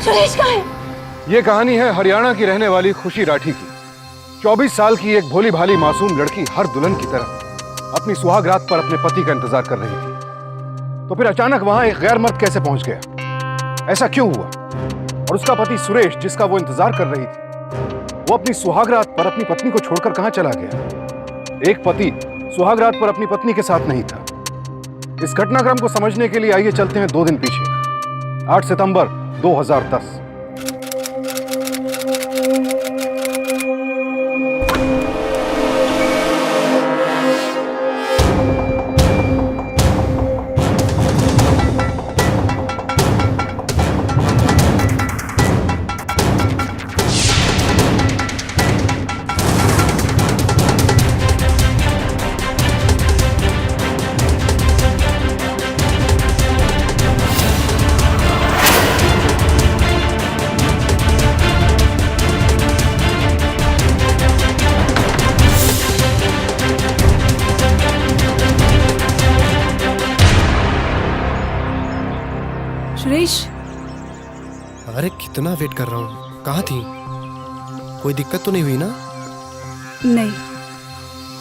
सुरेश कहाँ है? ये कहानी है हरियाणा की रहने वाली खुशी राठी की। 24 साल की एक भोली भाली मासूम लड़की हर दुल्हन की तरह अपनी सुहाग रात पर अपने पति का इंतजार कर रही थी। तो फिर अचानक वहां एक गैर मर्द कैसे पहुंच गया? ऐसा क्यों हुआ? और उसका पति सुरेश, जिसका वो इंतजार कर रही थी, वो अपनी सुहाग रात पर अपनी पत्नी को छोड़कर कहां चला गया? एक पति सुहाग रात पर अपनी पत्नी के साथ नहीं था। इस घटनाक्रम को समझने के लिए आइए चलते हैं 2 दिन पीछे, 8 सितंबर 2010। सुरेश, अरे कितना वेट कर रहा हूँ, कहाँ थी? कोई दिक्कत तो नहीं हुई ना? नहीं।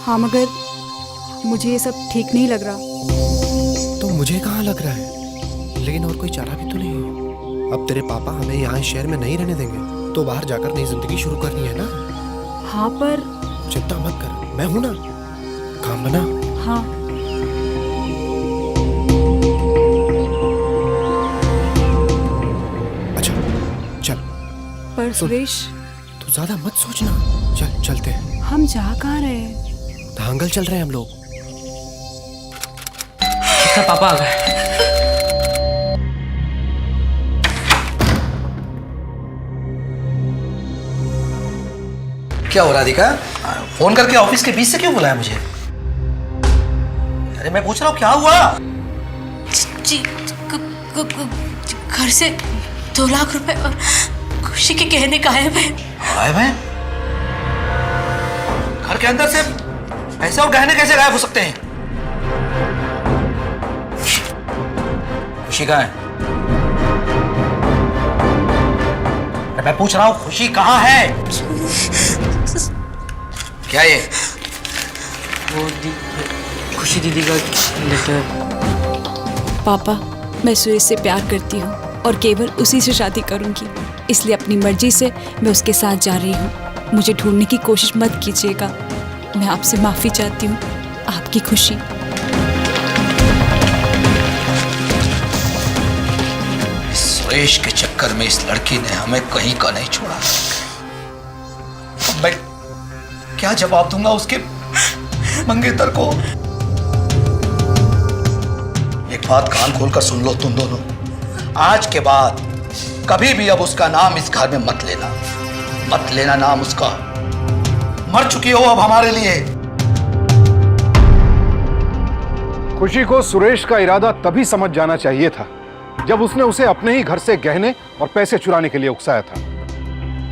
हाँ, मगर मुझे ये सब ठीक नहीं लग रहा। तो मुझे कहाँ लग रहा है, लेकिन और कोई चारा भी तो नहीं है। अब तेरे पापा हमें यहाँ शहर में नहीं रहने देंगे, तो बाहर जाकर नई जिंदगी शुरू करनी है ना? हाँ, पर चिंता मत कर, मैं हूं ना, काम बना। हाँ, अच्छा चल। पर सुरेश, तू ज्यादा मत सोचना, चल चलते हैं। हम जा कहाँ रहे हैं? धांगल चल रहे हैं हम लोग। अच्छा, पापा आ गए। क्या हो राधिका? फोन करके ऑफिस के बीच से क्यों बुलाया मुझे? अरे मैं पूछ रहा हूँ क्या हुआ? जी, घर से 2 लाख रुपए और खुशी के गहने गायब है। गायब है? घर के अंदर से पैसे और गहने कैसे गायब हो सकते हैं? खुशी कहाँ है? मैं पूछ रहा हूँ खुशी कहाँ है? क्या ये? वो खुशी दीदी का लेटर। पापा, मैं सुरेश से प्यार करती हूँ और केवल उसी से शादी करूँगी, इसलिए अपनी मर्जी से मैं उसके साथ जा रही हूँ। मुझे ढूंढने की कोशिश मत कीजिएगा। मैं आपसे माफ़ी चाहती हूँ। आपकी खुशी। सुरेश के चक्कर में इस लड़की ने हमें कहीं का नहीं छोड़ा। मैं क्या जवाब दूंगा उसके मंगेतर को? एक बात कान खोलकर सुन लो तुम दोनों, आज के बाद कभी भी अब उसका नाम इस घर में मत लेना, मत लेना नाम उसका। मर चुकी हो अब हमारे लिए। खुशी को सुरेश का इरादा तभी समझ जाना चाहिए था जब उसने उसे अपने ही घर से गहने और पैसे चुराने के लिए उकसाया था।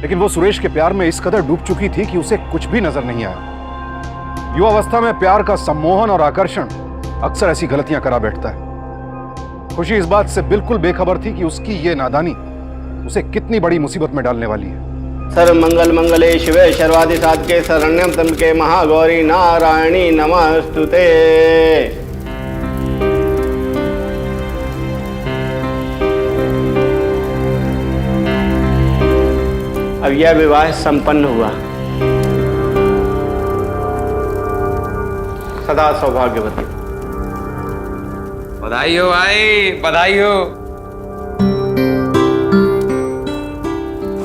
लेकिन वो सुरेश के प्यार में इस कदर डूब चुकी थी कि उसे कुछ भी नजर नहीं आया। युवावस्था में प्यार का सम्मोहन और आकर्षण अक्सर ऐसी गलतियां करा बैठता है। खुशी इस बात से बिल्कुल बेखबर थी कि उसकी ये नादानी उसे कितनी बड़ी मुसीबत में डालने वाली है। सर्व मंगल मंगले शिवे सर्वादि साधके शरण्यम त्र्यंबके महागौरी नारायणी नमस्तुते। अब यह विवाह संपन्न हुआ। सदा सौभाग्यवती। बधाई हो भाई, बधाई हो।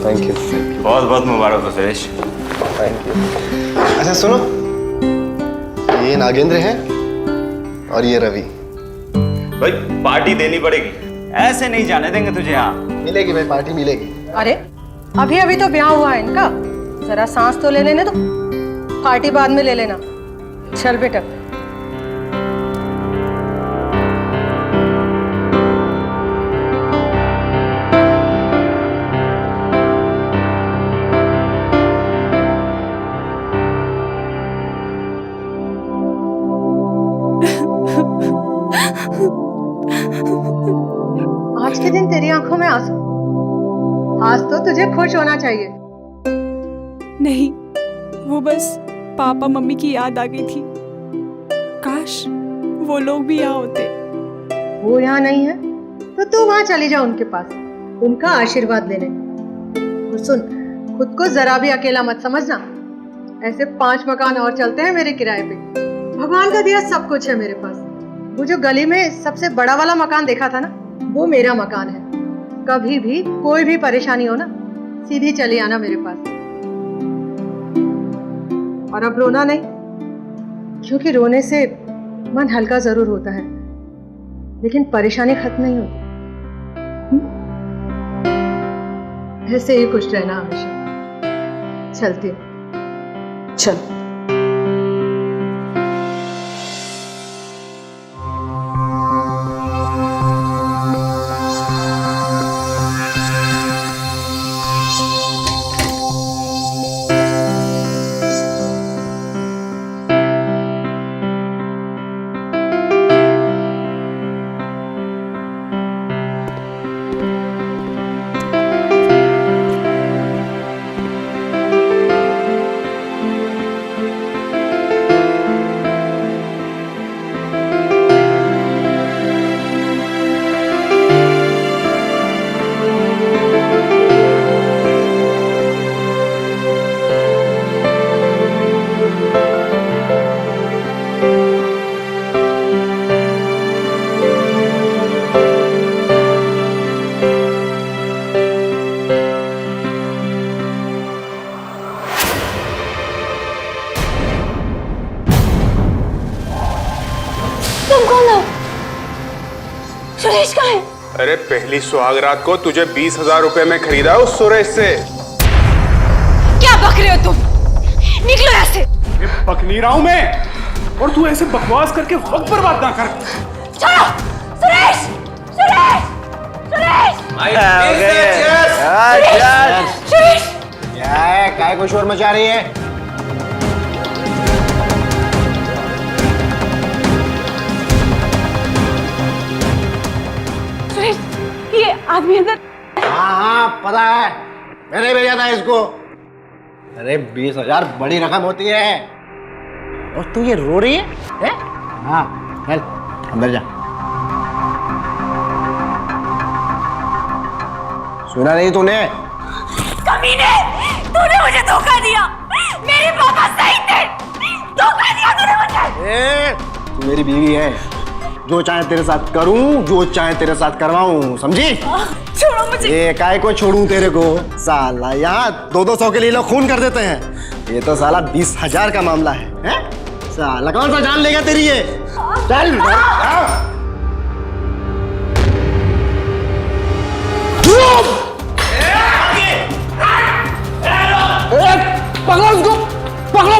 Thank you. बहुत बहुत मुबारक हो सुरेश। Thank you. अच्छा सुनो, ये नागेंद्र है और ये रवि। भाई पार्टी देनी पड़ेगी, ऐसे नहीं जाने देंगे तुझे यहाँ। मिलेगी भाई, पार्टी मिलेगी। अरे अभी अभी तो ब्याह हुआ है इनका, जरा सांस तो ले लेने दो, पार्टी बाद में ले लेना। चल बेटा। आज के दिन तेरी आंखों में आंसू? आज तो तुझे खुश होना चाहिए। नहीं, वो बस पापा मम्मी की याद आ गई थी। काश वो लोग भी यहाँ होते। वो यहाँ नहीं है तो तू वहाँ चली जा उनके पास, उनका आशीर्वाद लेने। और सुन, खुद को जरा भी अकेला मत समझना। ऐसे 5 मकान और चलते हैं मेरे किराए पे। भगवान का दिया सब कुछ है मेरे पास। वो जो गली में सबसे बड़ा वाला मकान देखा था ना, वो मेरा मकान है। कभी भी कोई भी परेशानी हो ना, सीधी चली आना मेरे पास। और अब रोना नहीं, क्योंकि रोने से मन हल्का जरूर होता है, लेकिन परेशानी खत्म नहीं होती। ऐसे ही खुश रहना हमेशा। चलती हूँ। चल। सुरेश कहाँ है? अरे पहली सुहागरात को तुझे 20,000 रुपए में खरीदा उस सुरेश से। क्या बक रहे हो तुम? निकलो यहाँ से। बक नहीं रहा हूं मैं, और तू ऐसे बकवास करके वक्त बर्बाद ना कर। छोड़ो! सुरेश! सुरेश! सुरेश! सुरेश! क्या है? काय को शोर मचा रही है? सुरेश, ये आदमी अंदर। हाँ पता है, मैंने भेजा था इसको। अरे 20,000 बड़ी रकम होती है। और तू ये रो रही है? हाँ चल अंदर जा। सुना नहीं तूने? कमीने! तूने मुझे धोखा दिया। मेरे पापा सही थे। धोखा दिया तूने मुझे। तू मेरी बीवी है, जो चाहे तेरे साथ करूं, जो चाहे तेरे साथ करवाऊं, समझी? छोड़ो मुझे। ये काय को छोड़ूं तेरे को? साला यहाँ 200-200 के लिए लोग खून कर देते हैं, ये तो साला 20,000 का मामला है? साला कौन सा जान लेगा तेरी ये? चल पकड़ो उसको, पकड़ो।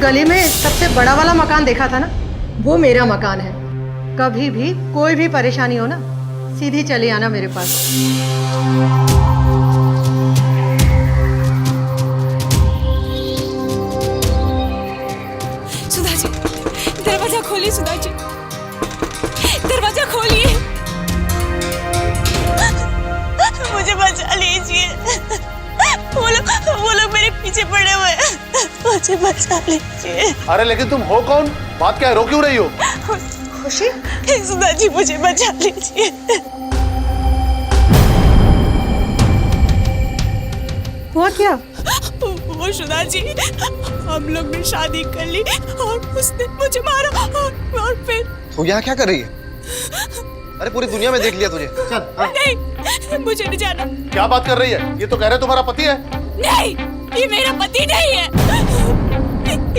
गली में सबसे बड़ा वाला मकान देखा था ना, वो मेरा मकान है। कभी भी कोई भी परेशानी हो ना, सीधी चली आना मेरे पास। सुधा जी, दरवाजा खोलिए। सुधा जी, दरवाजा खोलिए। मुझे बचा लीजिए। वो लोग मेरे पीछे पड़े हुए हैं। मुझे बचा लीजिए। अरे लेकिन तुम हो कौन? बात क्या है, रो क्यों रही हो? खुशी? सुधा जी मुझे बचा लीजिए। हुआ क्या? वो सुधा जी, हम लोग ने शादी कर ली और उसने मुझे मारा और फिर। तू यहाँ क्या कर रही है? अरे पूरी दुनिया में देख लिया तुझे। चल नहीं, मुझे नहीं जाना। क्या बात कर रही है? ये तो कह रहे तुम्हारा पति है। नहीं, ये मेरा पति नहीं है।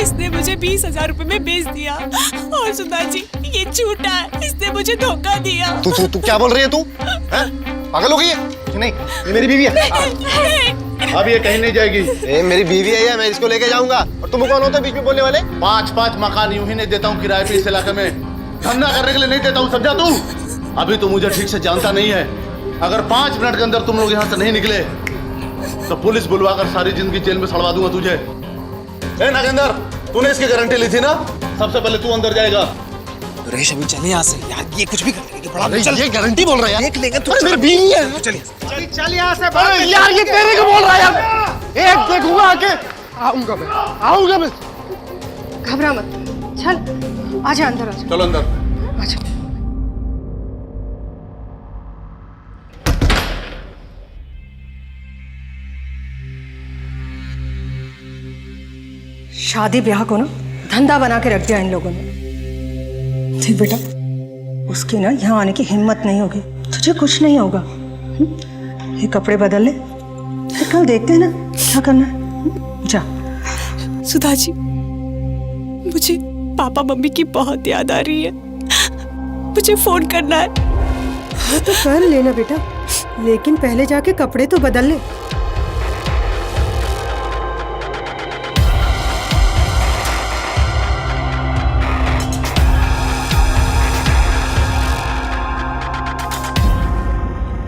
इसने मुझे 20,000 रुपए में बेच दिया। और सुधा जी, ये झूठा है। इसने मुझे धोखा दिया। तू क्या बोल रही है? तू पागल हो गई है? नहीं, ये मेरी बीवी है। अब ये कहीं नहीं जाएगी। ए, मेरी बीवी है, मैं इसको लेके जाऊंगा। और तुम कौन होते हो बीच में बोलने वाले? 5-5 मकान यूं ही नहीं देता हूँ किराए पे इस इलाके में, धंधा करने के लिए नहीं देता हूँ, समझा तू? अभी तो मुझे ठीक से जानता नहीं है। अगर 5 मिनट के अंदर तुम लोग यहाँ से नहीं निकले तो पुलिस बुलवाकर सारी जिंदगी जेल में सड़वा दूंगा तुझे। ए नागेंद्र, तूने इसकी गारंटी ली थी ना? सबसे पहले तू अंदर जाएगा। रेश अभी चले यहाँ से यार, ये कुछ भी कर लेंगे। बड़ा अरे ये गारंटी बोल रहा है यार। देख लेंगे तू। मेरी बीवी है। चलिए चल यहाँ से। अरे यार ये तेरे को बोल रहा है यार। एक देखूंगा आके, आऊंगा मैं। घबरा मत, चल आजा अंदर आजा। चलो अंदर। आजा। शादी ब्याह को ना धंधा बना के रख दिया इन लोगों ने। ठीक बेटा, उसकी ना यहाँ आने की हिम्मत नहीं होगी, तुझे कुछ नहीं होगा। ये कपड़े बदल ले, फिर कल देखते हैं ना क्या करना है। जा। सुधा जी, मुझे पापा मम्मी की बहुत याद आ रही है, मुझे फोन करना है। हाँ तो कर लेना बेटा, लेकिन पहले जाके कपड़े तो बदल ले।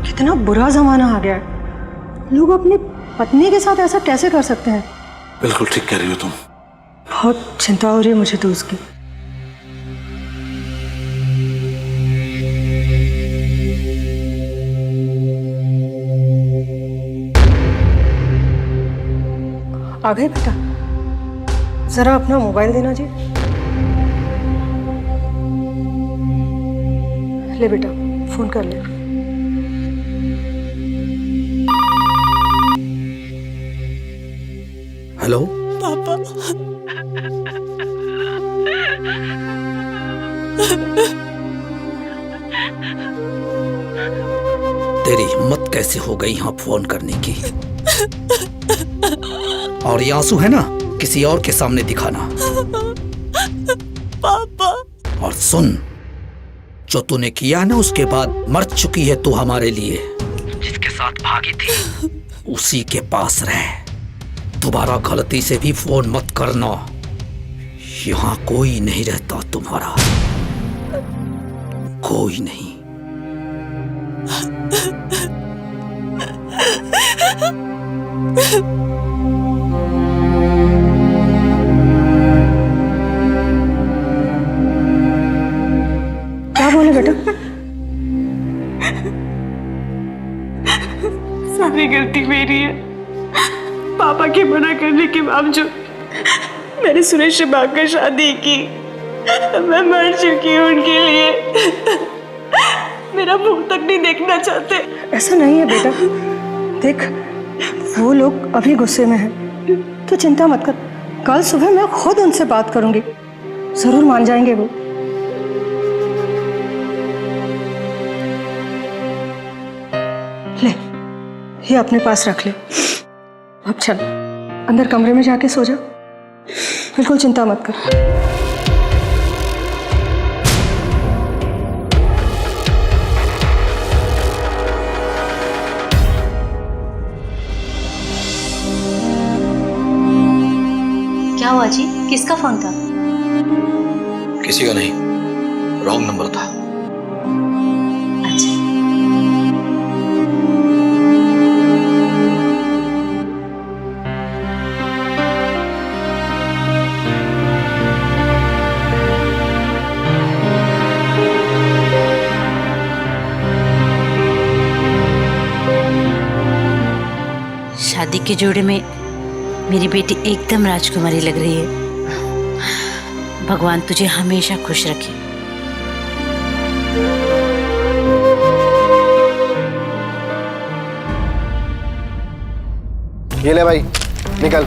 कितना बुरा जमाना आ गया है, लोग अपनी पत्नी के साथ ऐसा कैसे कर सकते हैं? बिल्कुल ठीक कह रही हो तुम। बहुत चिंता हो रही है मुझे तो उसकी। आ गए बेटा, जरा अपना मोबाइल देना जी। ले बेटा, फोन कर ले। हेलो पापा, तेरी हिम्मत कैसे हो गई यहाँ फोन करने की? और ये आंसू है ना, किसी और के सामने दिखाना। पापा। और सुन, जो तूने किया ना उसके बाद मर चुकी है तू हमारे लिए। जिसके साथ भागी थी उसी के पास रह। दोबारा गलती से भी फोन मत करना, यहाँ कोई नहीं रहता तुम्हारा, कोई नहीं। क्या बोले बेटा? सारी गलती मेरी है। पापा के मना करने के बावजूद मैंने सुरेश से भागकर शादी की। मैं मर चुकी हूँ उनके लिए। मेरा मुंह तक नहीं देखना चाहते। ऐसा नहीं है बेटा, देख वो लोग अभी गुस्से में हैं, तो चिंता मत कर। कल सुबह मैं खुद उनसे बात करूंगी, जरूर मान जाएंगे वो। ले, ये अपने पास रख ले। अब चल अंदर कमरे में जाके सो जा, बिल्कुल चिंता मत कर। क्या हुआ जी, किसका फोन था? किसी का नहीं, रॉन्ग नंबर था। अच्छा। शादी के जोड़े में मेरी बेटी एकदम राजकुमारी लग रही है। भगवान तुझे हमेशा खुश रखे। ये ले भाई, निकल।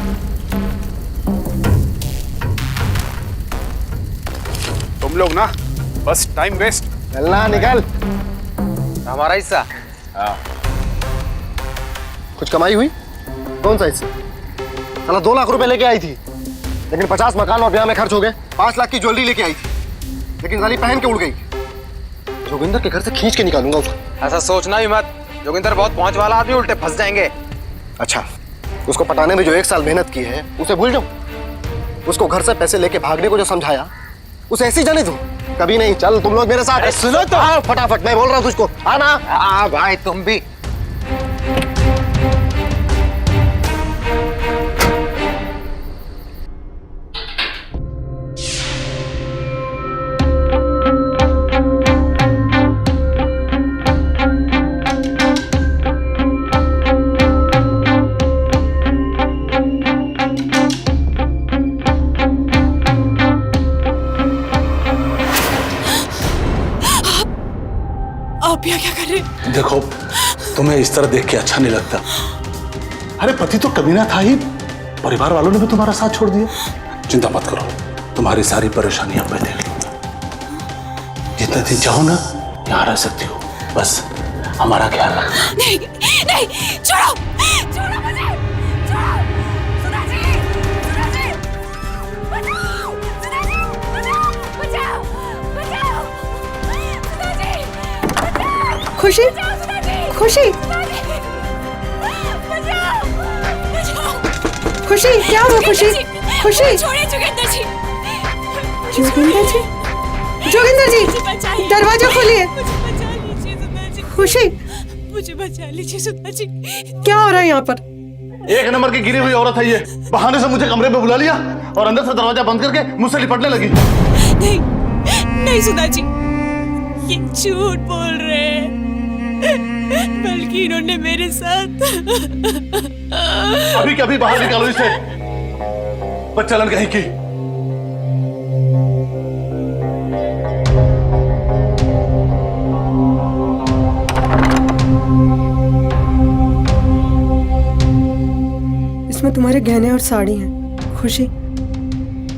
तुम लोग ना बस टाइम वेस्ट। चलना, निकल। हमारा हिस्सा। कुछ कमाई हुई? कौन सा हिस्सा? साला 2 लाख रुपए लेके आई थी, लेकिन 50 मकान और ब्याह में खर्च हो गए। 5 लाख की ज्वेलरी लेके आई थी, लेकिन साली पहन के उड़ गई। जोगिंदर के घर से खींच के निकालूंगा उसको। ऐसा सोचना भी मत, जोगिंदर बहुत पहुंच वाला आदमी, उल्टे फंस जाएंगे। अच्छा, उसको पटाने में जो 1 साल मेहनत की है उसे भूल जाओ। उसको घर से पैसे लेके भागने को जो समझाया उसे ऐसे ही जाने दो। कभी नहीं। चल तुम लोग मेरे साथ। सुनो तो। हाँ, फटाफट मैं बोल रहा हूँ तुझको। आना। भाई तुम भी। आप यहाँ क्या कर रहे हैं? देखो, तुम्हें इस तरह देख के अच्छा नहीं लगता। अरे पति तो कमीना था ही, परिवार वालों ने भी तुम्हारा साथ छोड़ दिया। चिंता मत करो, तुम्हारी सारी परेशानियां मैं देख लूंगा। जितने दिन चाहो ना यहाँ रह सकती हो, बस हमारा ख्याल रखना। नहीं नहीं, छोड़ो छोड़ो मुझे, छोड़ो। सुधा जी, सुधा जी, बचाओ, सुधा जी, बचाओ, बचाओ, बचाओ, सुधा जी, बचाओ। खुशी, सुधा जी, खुशी, सुधा जी, बचाओ, बचाओ। खुशी, क्या हुआ खुशी? खुशी, छोड़िए जोगिंदर जी, जोगिंदर जी, जोगिंदर जी, दरवाजा खोलिए। मुझे बचा लीजिए सुधा जी, खुशी, मुझे बचा लीजिए सुधा जी। क्या हो रहा है यहाँ पर? 1 नंबर की गिरी हुई औरत है ये। बहाने से मुझे कमरे में बुला लिया और अंदर से दरवाजा बंद करके मुझसे लिपटने लगी। नहीं नहीं सुधा जी, ये झूठ बोल रहे हैं, बल्कि इन्होंने मेरे साथ। अभी कभी बाहर निकालो इसे, बच्चलन कहीं की। इसमें तुम्हारे गहने और साड़ी हैं। खुशी,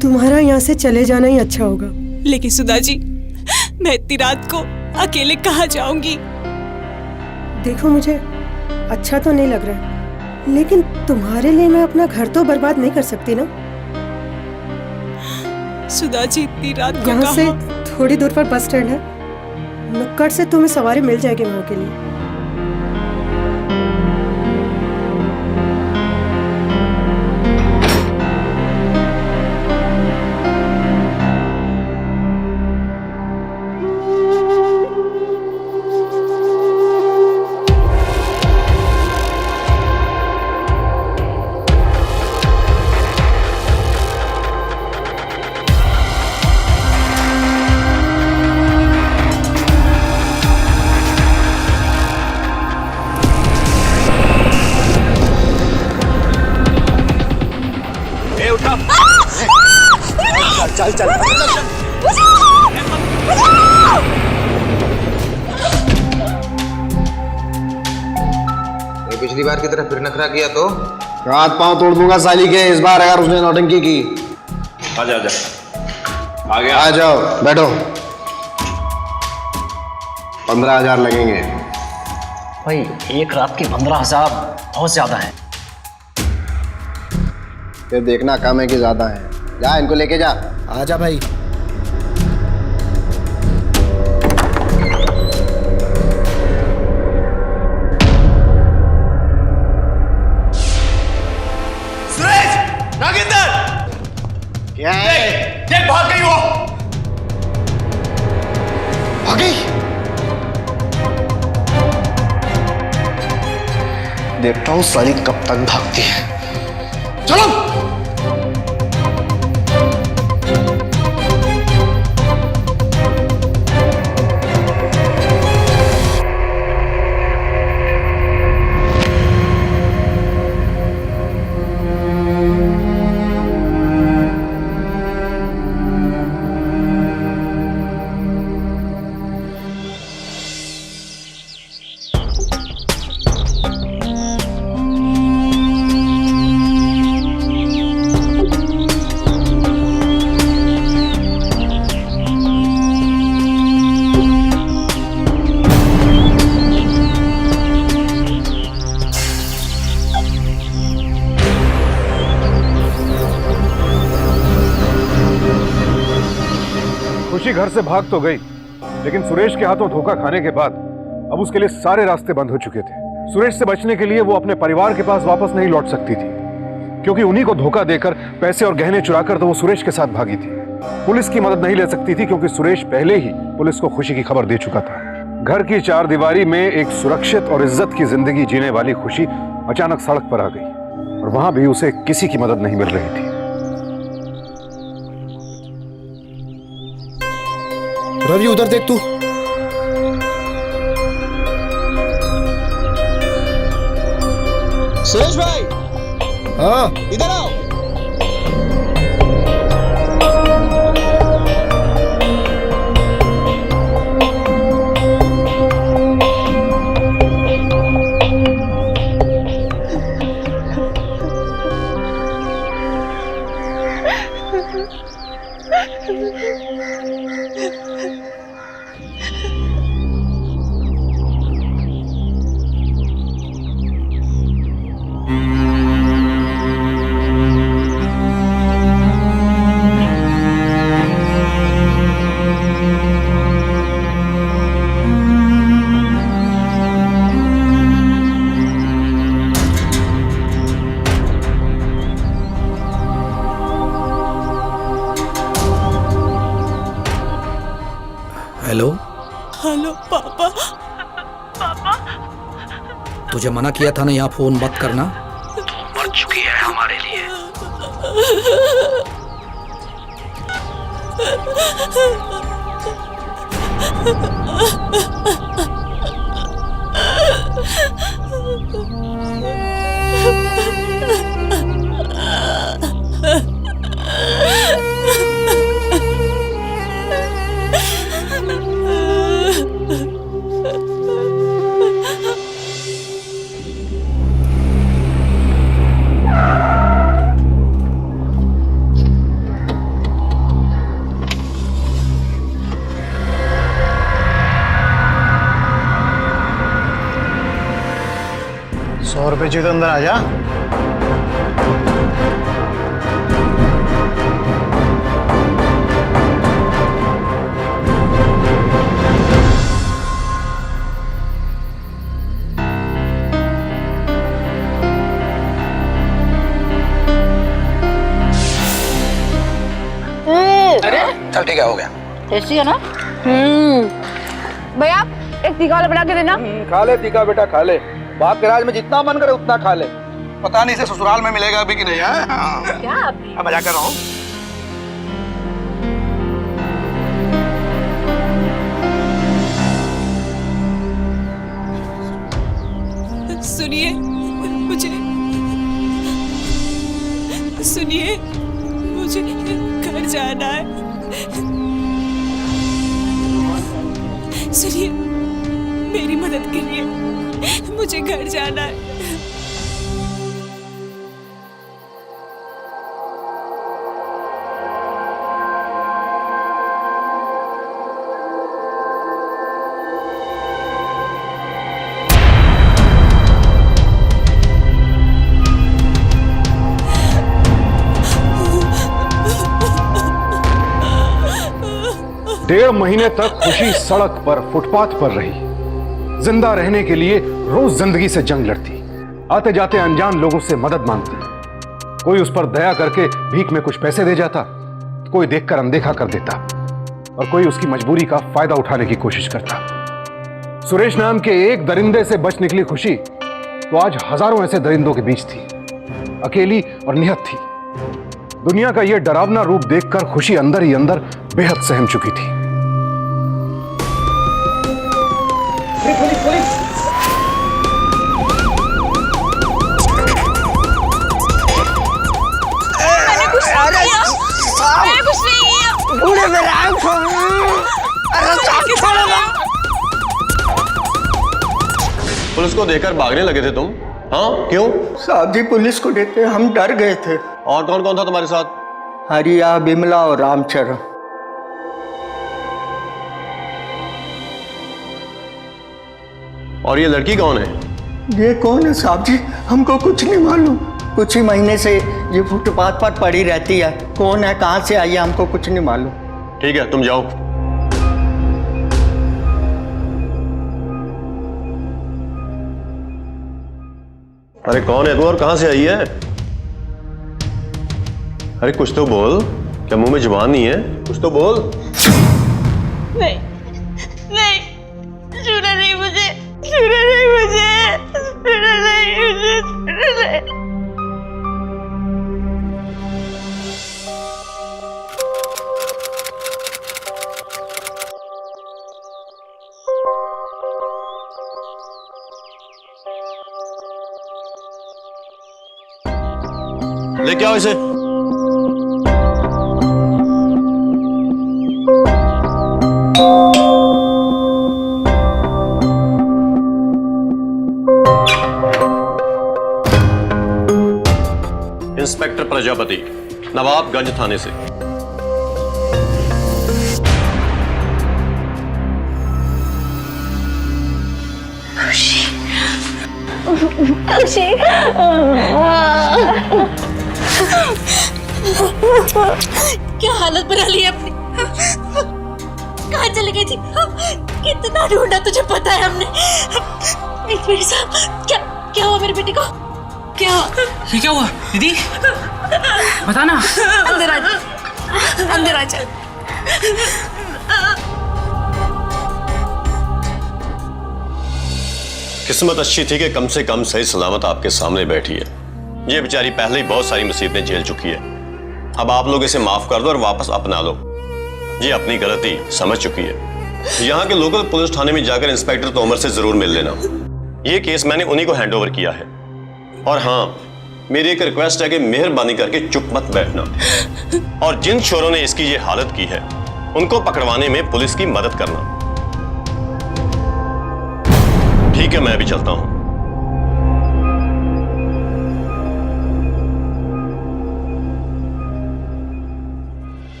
तुम्हारा यहाँ से चले जाना ही अच्छा होगा। लेकिन सुधा जी, मैं इतनी रात को अकेले कहाँ जाऊंगी? देखो, मुझे अच्छा तो नहीं लग रहा है, लेकिन तुम्हारे लिए मैं अपना घर तो बर्बाद नहीं कर सकती ना। सुधा जी, इतनी रात को यहाँ से कहाँ? थोड़ी दूर पर बस स्टैंड है, नुक्कड़ से तुम्हें सवारी मिल जाएगी वहाँ के लिए। चल चल पिछली बार की तरह फिर नखरा किया तो हाथ पांव तोड़ दूंगा साली के। इस बार अगर उसने नौटंकी की। आजा आजा, आ गया। आ जाओ, बैठो। 15,000 लगेंगे। भाई, एक रात के 15,000 बहुत ज्यादा है। फिर देखना कम है कि ज्यादा है। जा, इनको लेके जा। आजा भाई। सुरेश, नागेंद्र, क्या है? देख भाग गई वो। भागी? देखता हूँ साली कब तक भागती है। चलो। खुशी घर से भाग तो गई, लेकिन सुरेश के हाथों धोखा खाने के बाद अब उसके लिए सारे रास्ते बंद हो चुके थे। सुरेश से बचने के लिए वो अपने परिवार के पास वापस नहीं लौट सकती थी, क्योंकि उन्हीं को धोखा देकर पैसे और गहने चुराकर तो वो सुरेश के साथ भागी थी। पुलिस की मदद नहीं ले सकती थी, क्योंकि सुरेश पहले ही पुलिस को खुशी की खबर दे चुका था। घर की चारदीवारी में एक सुरक्षित और इज्जत की जिंदगी जीने वाली खुशी अचानक सड़क पर आ गई, और वहां भी उसे किसी की मदद नहीं मिल रही थी। रवि, उधर देख तू। सुरेश भाई, हाँ, इधर आओ। हेलो हेलो पापा। तुझे मना किया था ना यहाँ फोन मत करना। मर चुकी है हमारे लिए। ₹100 चाहिए तो अंदर आ जा। चल ठीक है, हो गया। टेस्टी है ना? भैया एक तीखा वाला बना के देना। खा ले तीखा बेटा, खा ले। बाप के राज में जितना मन करे उतना खा ले। पता नहीं इसे ससुराल में मिलेगा अभी कि नहीं है? क्या अभी? अब मजाक कर रहा हूँ। सुनिए, मुझे घर जाना है। सुनिए, मेरी मदद करिए, मुझे घर जाना है। डेढ़ महीने तक खुशी सड़क पर, फुटपाथ पर रही। जिंदा रहने के लिए रोज जिंदगी से जंग लड़ती, आते जाते अनजान लोगों से मदद मांगती। कोई उस पर दया करके भीख में कुछ पैसे दे जाता, कोई देखकर अनदेखा कर देता, और कोई उसकी मजबूरी का फायदा उठाने की कोशिश करता। सुरेश नाम के एक दरिंदे से बच निकली खुशी तो आज हजारों ऐसे दरिंदों के बीच थी, अकेली और निहत्थ थी। दुनिया का यह डरावना रूप देखकर खुशी अंदर ही अंदर बेहद सहम चुकी थी। पुलिस को देखकर भागने लगे थे तुम? हाँ, क्यों? साहब जी, पुलिस को देखते हम डर गए थे। और कौन कौन था तुम्हारे साथ? हरिया, बिमला और रामचरण। और ये लड़की कौन है? ये कौन है साहब जी, हमको कुछ नहीं मालूम। कुछ ही महीने से ये फुटपाथ पर पड़ी रहती है। कौन है, कहाँ से आई है, हमको कुछ नहीं मालूम। ठीक है, तुम जाओ। अरे कौन है तू और कहां से आई है? अरे कुछ तो बोल, क्या मुंह में जुबान नहीं है? कुछ तो बोल। नहीं नहीं, छूना नहीं मुझे, छूना नहीं मुझे, छूना नहीं मुझे, छूना नहीं। लेके आओ इसे। इंस्पेक्टर प्रजापति, नवाबगंज थाने से। खुशी, क्या हालत बना ली अपनी। कहाँ चले गई थी? कितना ढूंढा तुझे पता है हमने। मेरे साहब, क्या हुआ मेरे बेटे को? क्या ये क्या हुआ दीदी? बताना। अंदर आ जा, अंदर आ जा। किस्मत अच्छी थी कि कम से कम सही सलामत आपके सामने बैठी है। ये बेचारी पहले ही बहुत सारी मुसीबतें झेल चुकी है। अब आप लोग इसे माफ कर दो और वापस अपना लो। ये अपनी गलती समझ चुकी है। यहाँ के लोकल पुलिस थाने में जाकर इंस्पेक्टर तोमर से जरूर मिल लेना। ये केस मैंने उन्हीं को हैंडओवर किया है। और हाँ, मेरी एक रिक्वेस्ट है कि मेहरबानी करके चुप मत बैठना और जिन चोरों ने इसकी ये हालत की है उनको पकड़वाने में पुलिस की मदद करना। ठीक है, मैं भी चलता हूं।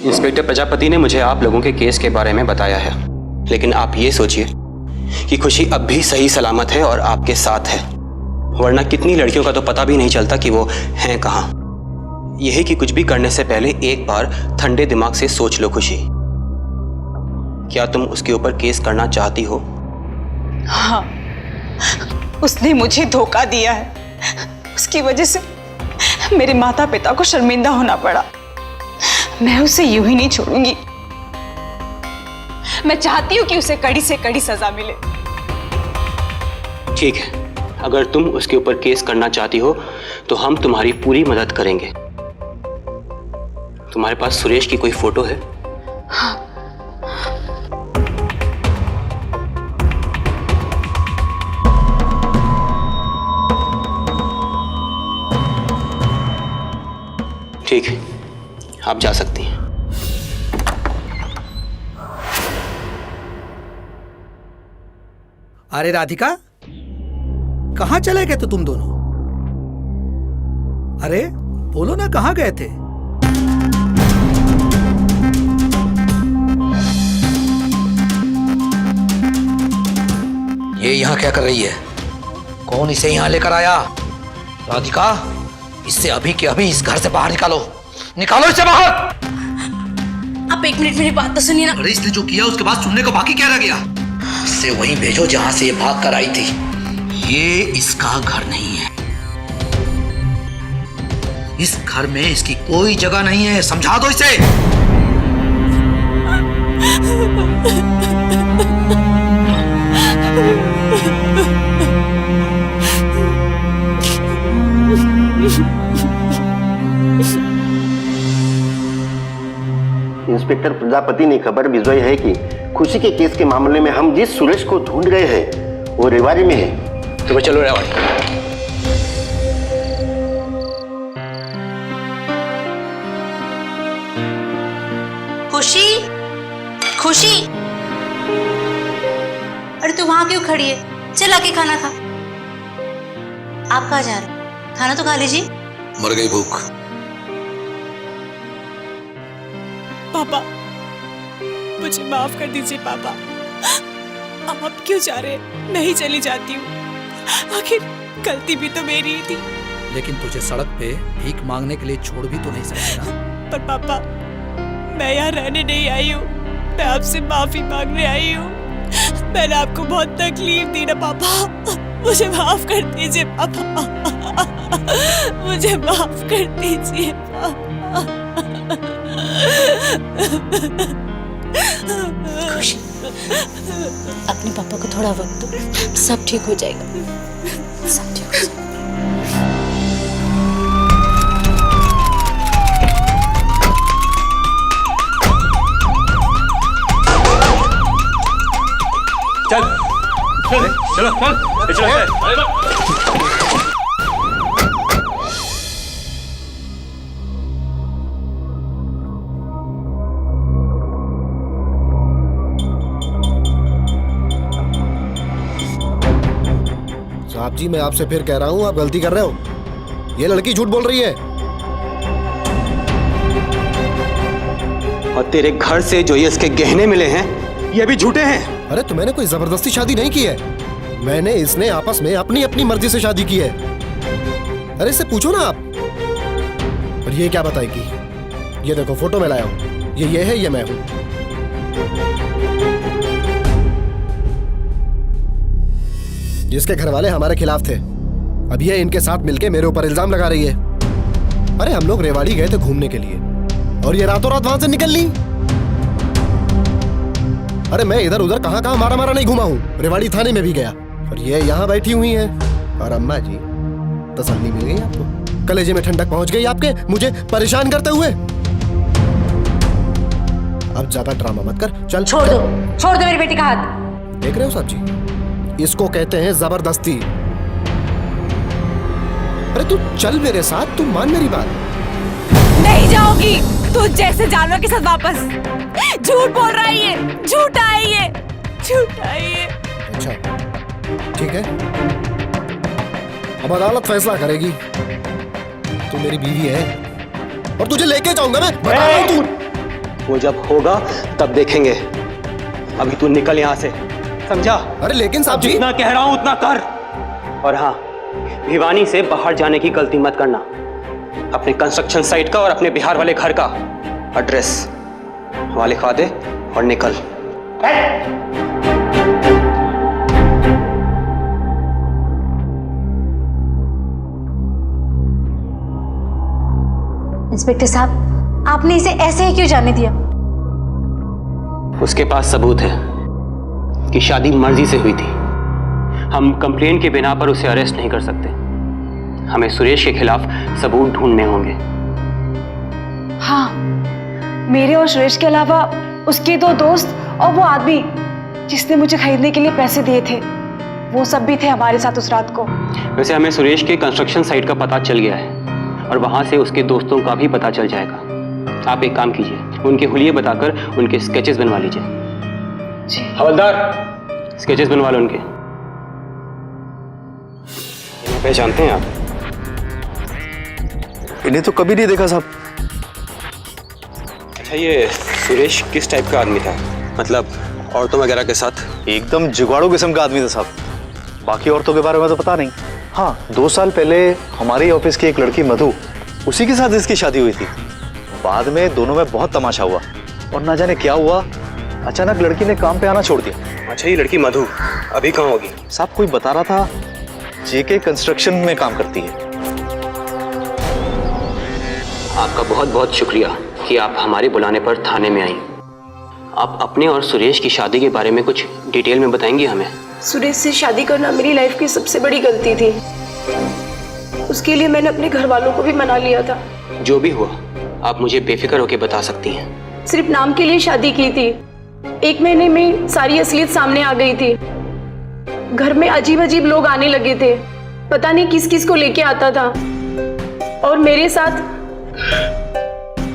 इंस्पेक्टर प्रजापति ने मुझे आप लोगों के केस के बारे में बताया है, लेकिन आप ये सोचिए कि खुशी अब भी सही सलामत है और आपके साथ है, वरना कितनी लड़कियों का तो पता भी नहीं चलता कि वो हैं कहाँ। यही कि कुछ भी करने से पहले एक बार ठंडे दिमाग से सोच लो। खुशी, क्या तुम उसके ऊपर केस करना चाहती हो? हाँ, उसने मुझे धोखा दिया है। उसकी वजह से मेरे माता पिता को शर्मिंदा होना पड़ा। मैं उसे यूं ही नहीं छोड़ूंगी। मैं चाहती हूँ कि उसे कड़ी से कड़ी सजा मिले। ठीक है, अगर तुम उसके ऊपर केस करना चाहती हो तो हम तुम्हारी पूरी मदद करेंगे। तुम्हारे पास सुरेश की कोई फोटो है? हाँ। ठीक है, आप जा सकती हैं। अरे राधिका, कहां चले गए तो तुम दोनों? अरे बोलो ना, कहां गए थे? ये यहाँ क्या कर रही है? कौन इसे यहाँ लेकर आया? राधिका, इससे अभी के अभी इस घर से बाहर निकालो। निकालो इसे बाहर। आप एक मिनट मेरी बात तो सुनिए ना। अरे इसने जो किया उसके बाद सुनने को बाकी क्या रह गया? इसे वहीं भेजो जहां से ये भाग कर आई थी। ये इसका घर नहीं है। इस घर में इसकी कोई जगह नहीं है, समझा दो इसे। इंस्पेक्टर प्रजापति ने खबर भिजवाई है कि खुशी के केस के मामले में हम जिस सुरेश को ढूंढ रहे हैं वो रेवाड़ी में है। तो चलो रेवाड़ी। खुशी, खुशी, अरे तू वहां क्यों खड़ी है? चल आके खाना खा। आप कहाँ जा रहे हैं? खाना तो खा लीजिए। मर गई भूख। पापा, मुझे माफ कर दीजिए पापा। आप क्यों जा रहे हैं? मैं ही चली जाती हूँ। आखिर गलती भी तो मेरी ही थी। लेकिन तुझे सड़क पे भीख मांगने के लिए छोड़ भी तो नहीं सकते ना। पर पापा, मैं यहाँ रहने नहीं आई हूँ, मैं आपसे माफी मांगने आई हूँ। मैंने आपको बहुत तकलीफ दी ना पापा। मुझे माफ कर दीजिए पापा, मुझे माफ कर दीजिए खुशी, अपने पापा को थोड़ा वक्त दो, सब ठीक हो जाएगा, सब ठीक हो जाएगा। चल चलो चल चलो। साहब जी, मैं आपसे फिर कह रहा हूँ, आप गलती कर रहे हो। ये लड़की झूठ बोल रही है। और तेरे घर से जो ये इसके गहने मिले हैं ये भी झूठे हैं। अरे तो मैंने कोई जबरदस्ती शादी नहीं की है, मैंने इसने आपस में अपनी अपनी मर्जी से शादी की है। अरे इससे पूछो ना आप। और ये क्या बताएगी? ये देखो फोटो में लाया हूँ, ये है, ये मैं हूँ। जिसके घर वाले हमारे खिलाफ थे, अब ये इनके साथ मिलके मेरे ऊपर इल्जाम लगा रही है। अरे हम लोग रेवाड़ी गए थे घूमने के लिए और ये रातों रात वहां से निकल ली। अरे मैं इधर उधर कहां कहां मारा मारा नहीं घुमा हूं, रेवाड़ी थाने में भी गया। और ये यहाँ बैठी हुई हैं। और अम्मा जी, तसल्ली मिल गई आपको? कलेजे में ठंडक पहुंच गई आपके मुझे परेशान करते हुए? अब ज्यादा ड्रामा मत कर, चल छोड़ दो मेरी बेटी का हाथ। देख रहे हो साहब जी, इसको कहते हैं जबरदस्ती। अरे तू चल मेरे साथ, तू मान मेरी बात। नहीं जाओगी तू जैसे जानवर के साथ वापस। झूठ बोल रहा है ये, झूठा है ये, झूठा है ये। अच्छा ठीक है, अब अदालत फैसला करेगी। तू मेरी बीवी है और तुझे लेके जाऊंगा मैं, बता रहा हूं तू। वो जब होगा तब देखेंगे, अभी तू निकल यहाँ से, समझा? अरे लेकिन साहब जी, जितना कह रहा हूँ उतना कर। और हाँ, भिवानी से बाहर जाने की गलती मत करना। अपने कंस्ट्रक्शन साइट का और अपने बिहार वाले घर का एड्रेस वहां लिखवा दे और निकल। इंस्पेक्टर साहब, आपने इसे ऐसे ही क्यों जाने दिया? उसके पास सबूत है कि शादी मर्जी से हुई थी। हम कंप्लेन के बिना पर उसे अरेस्ट नहीं कर सकते। हमें सुरेश के खिलाफ सबूत ढूंढने होंगे। हाँ, मेरे और सुरेश के अलावा उसके 2 दोस्त और वो आदमी जिसने मुझे खरीदने के लिए पैसे दिए थे, वो सब भी थे हमारे साथ उस रात को। वैसे हमें सुरेश के कंस्ट्रक्शन साइट का पता चल गया है और वहां से उसके दोस्तों का भी पता चल जाएगा। आप एक काम कीजिए, उनके हुलिये बताकर उनके स्केचेस बनवा लीजिए। हवलदार, स्केचेस बनवा लो उनके। पहचानते हैं आप? इन्हें तो कभी नहीं देखा साहब। अच्छा, ये सुरेश किस टाइप का आदमी था? मतलब औरतों वगैरह के साथ? एकदम जुगाड़ू किस्म का आदमी था साहब। बाकी औरतों के बारे में तो पता नहीं। हाँ, 2 साल पहले हमारे ऑफिस की एक लड़की मधु, उसी के साथ इसकी शादी हुई थी। बाद में दोनों में बहुत तमाशा हुआ और ना जाने क्या हुआ, अचानक लड़की ने काम पे आना छोड़ दिया। अच्छा, ये लड़की मधु अभी कहाँ होगी? साहब कोई बता रहा था जेके कंस्ट्रक्शन में काम करती है। आपका बहुत बहुत शुक्रिया कि आप हमारे बुलाने पर थाने में आई। आप अपने और सुरेश की शादी के बारे में कुछ डिटेल में बताएंगे हमें? सुरेश से शादी करना मेरी लाइफ की सबसे बड़ी गलती थी। उसके लिए मैंने अपने घर वालों को भी मना लिया था। जो भी हुआ आप मुझे बेफिक्र होकर बता सकती हैं। सिर्फ नाम के लिए शादी की थी। 1 महीने में सारी असलियत सामने आ गई थी। घर में अजीब अजीब लोग आने लगे थे, पता नहीं किस किस को लेके आता था। और मेरे साथ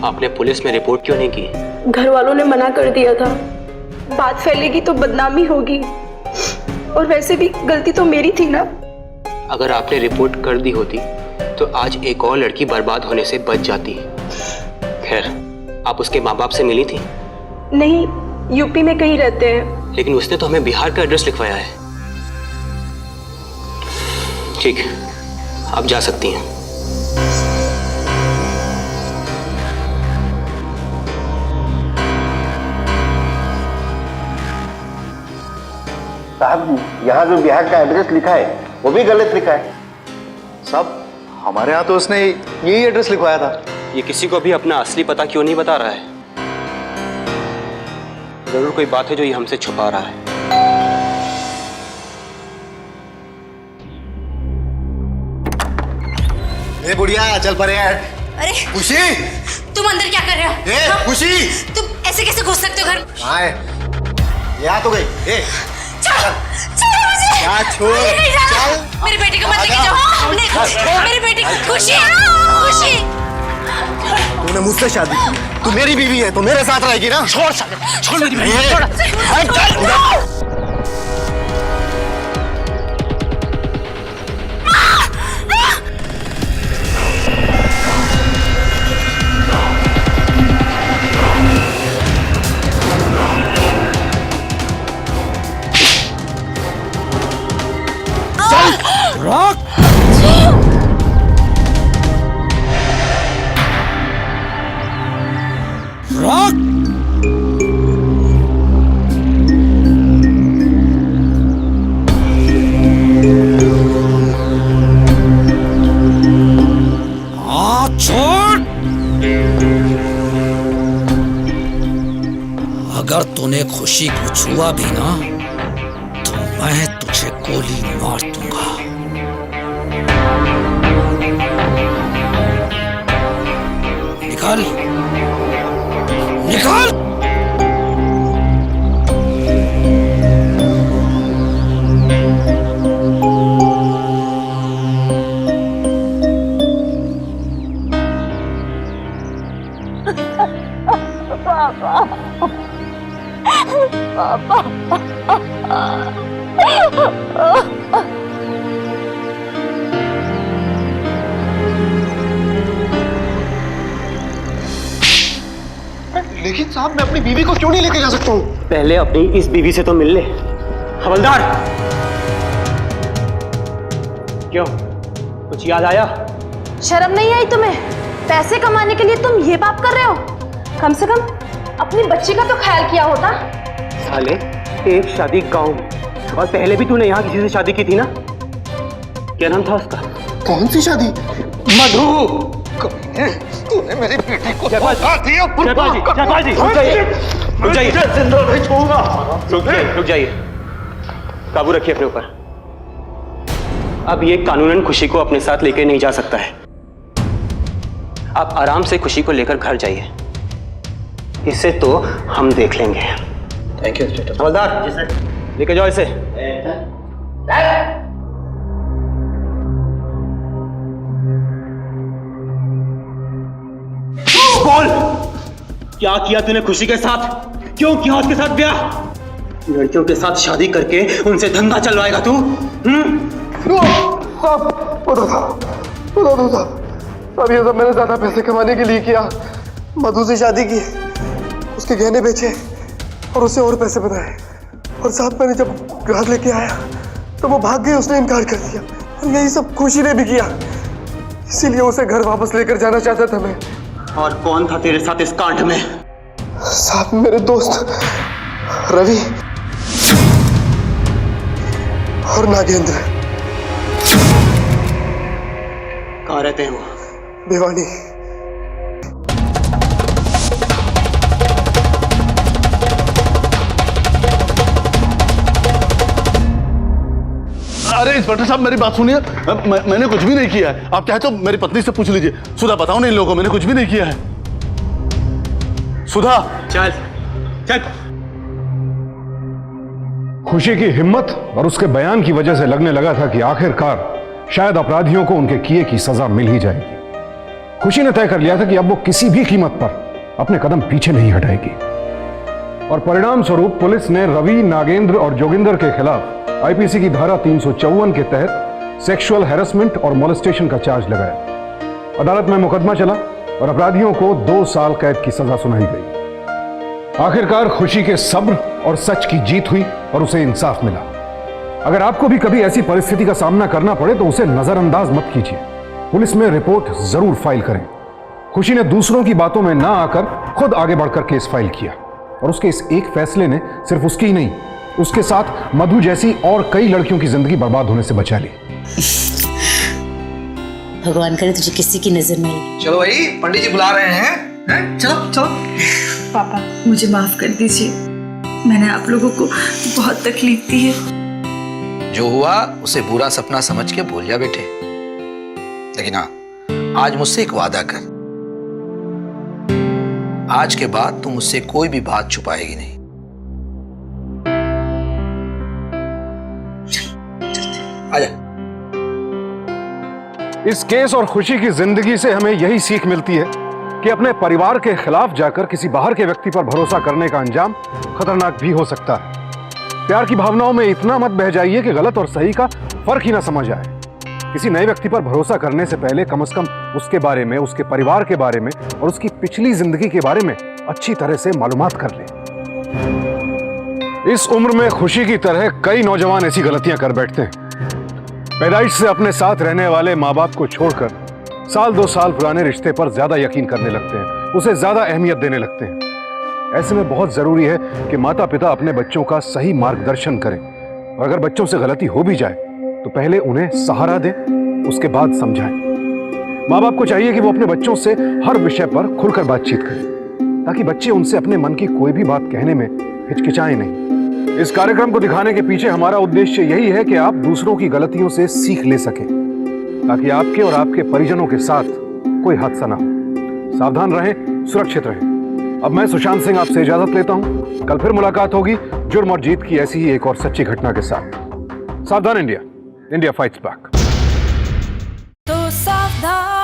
आपने पुलिस में रिपोर्ट क्यों नहीं की? घर वालों ने मना कर दिया था, बात फैलेगी तो बदनामी होगी, और वैसे भी गलती तो मेरी थी ना। अगर आपने रिपोर्ट कर दी होती तो आज एक और लड़की बर्बाद होने से बच जाती। खैर, आप उसके माँ बाप से मिली थी? नहीं, यूपी में कहीं रहते हैं। लेकिन उसने तो हमें बिहार का एड्रेस लिखवाया है। ठीक है, आप जा सकती हैं। साहब, यहाँ जो बिहार का एड्रेस लिखा है वो भी गलत लिखा है। साहब हमारे यहाँ तो उसने यही एड्रेस लिखवाया था। ये किसी को भी अपना असली पता क्यों नहीं बता रहा है? जरूर कोई बात है जो ये हमसे छुपा रहा है। ए बुढ़िया चल परे यार। अरे खुशी, तुम अंदर क्या कर रहे हो? ए खुशी, तुम ऐसे कैसे घुस सकते हो घर? कहाँ है? ये आ तो गई। ए चलो मुझे। क्या छोड़? नहीं जाना। चल। मेरी बेटी को मत लेके जाओ। नहीं, मेरी बेटी खुशी, खुशी। तूने मुझसे शादी की, तू मेरी बीवी है, तो मेरे साथ रहेगी ना? छोड़ मेरी बहन, छोड़। रॉक रॉक छोड़। अगर तूने खुशी को छुआ भी ना तो मैं तुझे गोली मार दूंगा। निकाल निकाल। लेकिन साहब मैं अपनी बीवी को क्यों नहीं लेके जा सकता हूँ? पहले अपनी इस बीवी से तो मिल ले। हवलदार, क्यों कुछ याद आया? शर्म नहीं आई तुम्हें? पैसे कमाने के लिए तुम ये पाप कर रहे हो? कम से कम अपनी बच्ची का तो ख्याल किया होता। साले, एक शादी गांव में, और पहले भी तूने यहाँ किसी से शादी की थी ना? क्या नाम था उसका? कौन सी शादी? मधु। तूने मेरी बेटी को जयपाल जी, रुक जाइए, रुक जाइए, काबू रखिए अपने ऊपर। अब ये कानूनन खुशी को अपने साथ लेकर नहीं जा सकता है। आप आराम से खुशी को लेकर घर जाइए, इसे तो हम देख लेंगे। Thank you inspector. हवलदार, लेके जाओ इसे। बोल, क्या किया तूने खुशी के साथ? क्यों किया उसके साथ ब्याह? लड़कियों के साथ शादी करके उनसे धंधा चलवाएगा तू? अब ये सब मैंने ज्यादा पैसे कमाने के लिए किया। मधु से शादी की, उसके गहने बेचे और उसे और पैसे बनाए। और साथ मैंने जब घर लेके आया तो वो भाग गई, उसने इनकार कर दिया। और यही सब खुशी ने भी किया, इसीलिए उसे घर वापस लेकर जाना चाहता था मैं। और कौन था तेरे साथ इस कांड में? साहब मेरे दोस्त रवि और नागेंद्र। कहाँ रहते हैं वो? भिवानी। अरे इंस्पेक्टर साहब मेरी बात सुनिए। मैंने कुछ भी नहीं किया है। आप चाहे तो मेरी पत्नी से पूछ लीजिए। सुधा, बताओ ना इन लोगों को, मैंने कुछ भी नहीं किया है। सुधा, चल चल। खुशी की हिम्मत और उसके बयान की वजह से लगने लगा था कि आखिरकार शायद अपराधियों को उनके किए की सजा मिल ही जाएगी। खुशी ने तय कर लिया था कि अब वो किसी भी कीमत पर अपने कदम पीछे नहीं हटाएगी। और परिणाम स्वरूप पुलिस ने रवि, नागेंद्र और जोगिंदर के खिलाफ आईपीसी की धारा 354 के तहत सेक्सुअल हैरेसमेंट और मोलेस्टेशन का चार्ज लगाया। अदालत में मुकदमा चला और अपराधियों को 2 साल कैद की सजा सुनाई गई। आखिरकार खुशी के सब्र और सच की जीत हुई और उसे इंसाफ मिला। अगर आपको भी कभी ऐसी परिस्थिति का सामना करना पड़े तो उसे नजरअंदाज मत कीजिए, पुलिस में रिपोर्ट जरूर फाइल करें। खुशी ने दूसरों की बातों में ना आकर खुद आगे बढ़कर केस फाइल किया और उसके इस एक फैसले ने सिर्फ उसकी ही नहीं उसके साथ मधु जैसी और कई लड़कियों की जिंदगी बर्बाद होने से बचा ली। भगवान करे तुझे किसी की नजर नहीं। चलो भाई, पंडित जी बुला रहे हैं, चलो चलो। पापा मुझे माफ कर दीजिए, मैंने आप लोगों को बहुत तकलीफ दी है। जो हुआ उसे बुरा सपना समझ के भूल जा बेटे। लेकिन हाँ, आज मुझसे एक वादा कर, आज के बाद तू मुझसे कोई भी बात छुपाएगी नहीं। आजा। इस केस और खुशी की जिंदगी से हमें यही सीख मिलती है कि अपने परिवार के खिलाफ जाकर किसी बाहर के व्यक्ति पर भरोसा करने का अंजाम खतरनाक भी हो सकता है। प्यार की भावनाओं में इतना मत बह जाइए कि गलत और सही का फर्क ही ना समझ आए। किसी नए व्यक्ति पर भरोसा करने से पहले कम से कम उसके बारे में, उसके परिवार के बारे में और उसकी पिछली जिंदगी के बारे में अच्छी तरह से मालूमात कर लें। इस उम्र में खुशी की तरह कई नौजवान ऐसी गलतियां कर बैठते हैं। पैदाइश से अपने साथ रहने वाले माँ बाप को छोड़कर साल 2 साल पुराने रिश्ते पर ज्यादा यकीन करने लगते हैं, उसे ज्यादा अहमियत देने लगते हैं। ऐसे में बहुत जरूरी है कि माता पिता अपने बच्चों का सही मार्गदर्शन करें और अगर बच्चों से गलती हो भी जाए तो पहले उन्हें सहारा दें, उसके बाद समझाएं। माँ बाप को चाहिए कि वो अपने बच्चों से हर विषय पर खुलकर बातचीत करें ताकि बच्चे उनसे अपने मन की कोई भी बात कहने में हिचकिचाएं नहीं। इस कार्यक्रम को दिखाने के पीछे हमारा उद्देश्य यही है कि आप दूसरों की गलतियों से सीख ले सकें ताकि आपके और आपके परिजनों के साथ कोई हादसा ना हो। सावधान रहें, सुरक्षित रहें। अब मैं सुशांत सिंह आपसे इजाजत लेता हूं। कल फिर मुलाकात होगी जुर्म और जीत की ऐसी ही एक और सच्ची घटना के साथ। सावधान इंडिया, इंडिया फाइट्स बैक। तो सावधान।